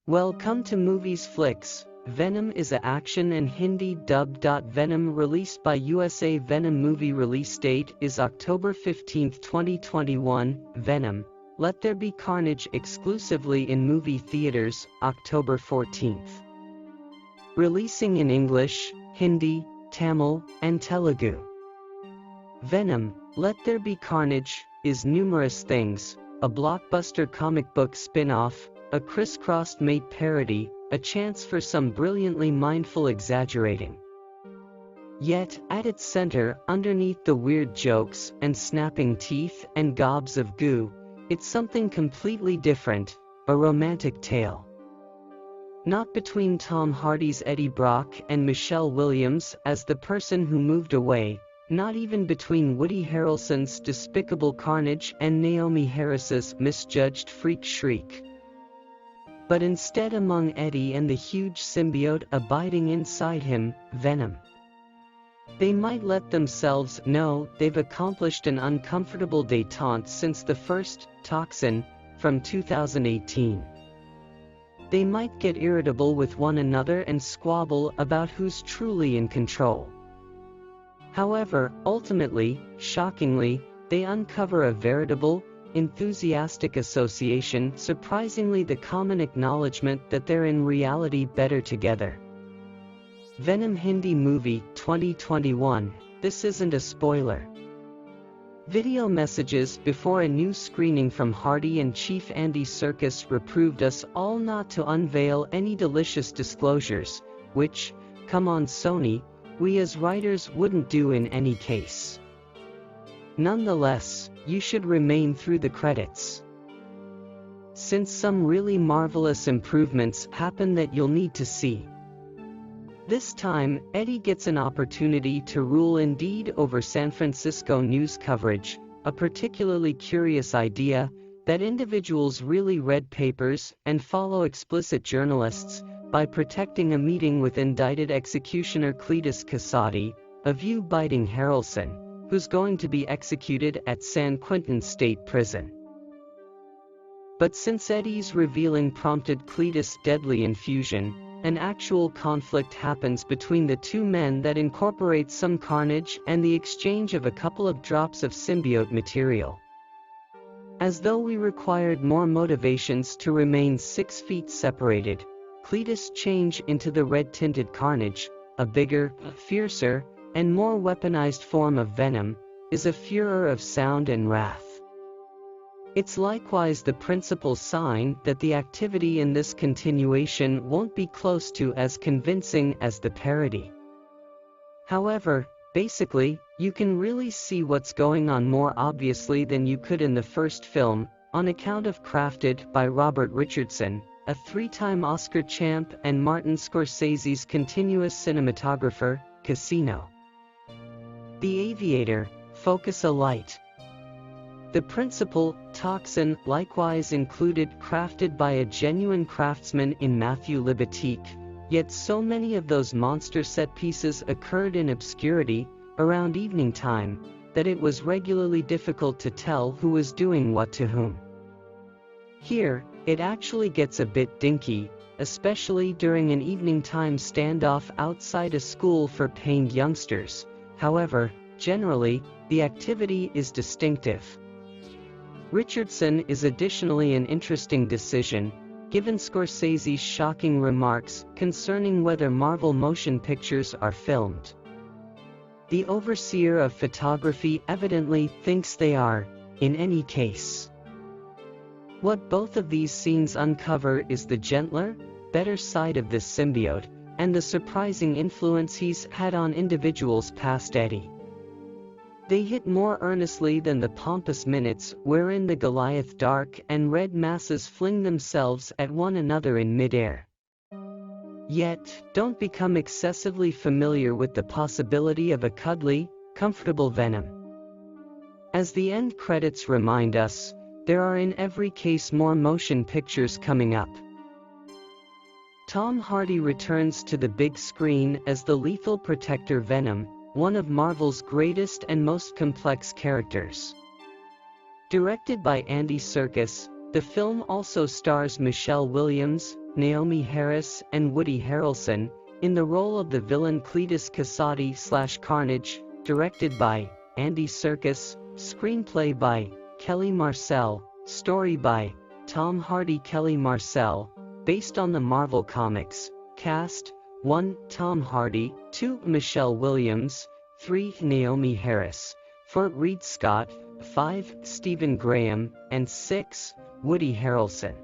Welcome to Movies Flicks. Venom is a action and Hindi dubbed. Venom released by USA. Venom movie release date is October 15, 2021. Venom, Let There Be Carnage exclusively in movie theaters, October 14th. Releasing in English, Hindi, Tamil, and Telugu. Venom, Let There Be Carnage, is numerous things: a blockbuster comic book spin-off, a crisscrossed mate parody, a chance for some brilliantly mindful exaggerating. Yet, at its center, underneath the weird jokes and snapping teeth and gobs of goo, it's something completely different, a romantic tale. Not between Tom Hardy's Eddie Brock and Michelle Williams as the person who moved away, not even between Woody Harrelson's Despicable Carnage and Naomi Harris's Misjudged Freak Shriek. But instead among Eddie and the huge symbiote abiding inside him, Venom. They might let themselves know they've accomplished an uncomfortable détente since the first Toxin from 2018. They might get irritable with one another and squabble about who's truly in control. However, ultimately, shockingly, they uncover a veritable, enthusiastic association, surprisingly the common acknowledgement that they're in reality better together. Venom Hindi movie 2021. This isn't a spoiler. Video messages before a new screening from Hardy and Chief Andy Serkis reproved us all not to unveil any delicious disclosures, which, come on Sony, we as writers wouldn't do in any case. Nonetheless, you should remain through the credits, since some really marvelous improvements happen that you'll need to see. This time, Eddie gets an opportunity to rule indeed over San Francisco news coverage, a particularly curious idea that individuals really read papers and follow explicit journalists by protecting a meeting with indicted executioner Cletus Kasady, a view-biting Harrelson, who's going to be executed at San Quentin State Prison. But since Eddie's revealing prompted Cletus' deadly infusion, an actual conflict happens between the two men that incorporates some carnage and the exchange of a couple of drops of symbiote material. As though we required more motivations to remain 6 feet separated, Cletus' change into the red-tinted Carnage, a bigger, fiercer, and more weaponized form of Venom, is a furor of sound and wrath. It's likewise the principal sign that the activity in this continuation won't be close to as convincing as the parody. However, basically, you can really see what's going on more obviously than you could in the first film, on account of crafted by Robert Richardson, a 3-time Oscar champ and Martin Scorsese's continuous cinematographer, Casino. The Aviator, Focus a Light. The principal, Toxin, likewise included crafted by a genuine craftsman in Matthew Libatique, yet so many of those monster set pieces occurred in obscurity, around evening time, that it was regularly difficult to tell who was doing what to whom. Here, it actually gets a bit dinky, especially during an evening time standoff outside a school for pained youngsters. However, generally, the activity is distinctive. Richardson is additionally an interesting decision, given Scorsese's shocking remarks concerning whether Marvel motion pictures are filmed. The overseer of photography evidently thinks they are, in any case. What both of these scenes uncover is the gentler, better side of this symbiote, and the surprising influence he's had on individuals past Eddie. They hit more earnestly than the pompous minutes wherein the Goliath dark and red masses fling themselves at one another in midair. Yet, don't become excessively familiar with the possibility of a cuddly, comfortable Venom. As the end credits remind us, there are in every case more motion pictures coming up. Tom Hardy returns to the big screen as the lethal protector Venom, one of Marvel's greatest and most complex characters. Directed by Andy Serkis, the film also stars Michelle Williams, Naomi Harris and Woody Harrelson, in the role of the villain Cletus Kasady/Carnage, directed by Andy Serkis, screenplay by Kelly Marcel, story by Tom Hardy. Kelly Marcel, based on the Marvel Comics. Cast: 1. Tom Hardy, 2. Michelle Williams, 3. Naomi Harris, 4. Reed Scott, 5. Stephen Graham, and 6. Woody Harrelson.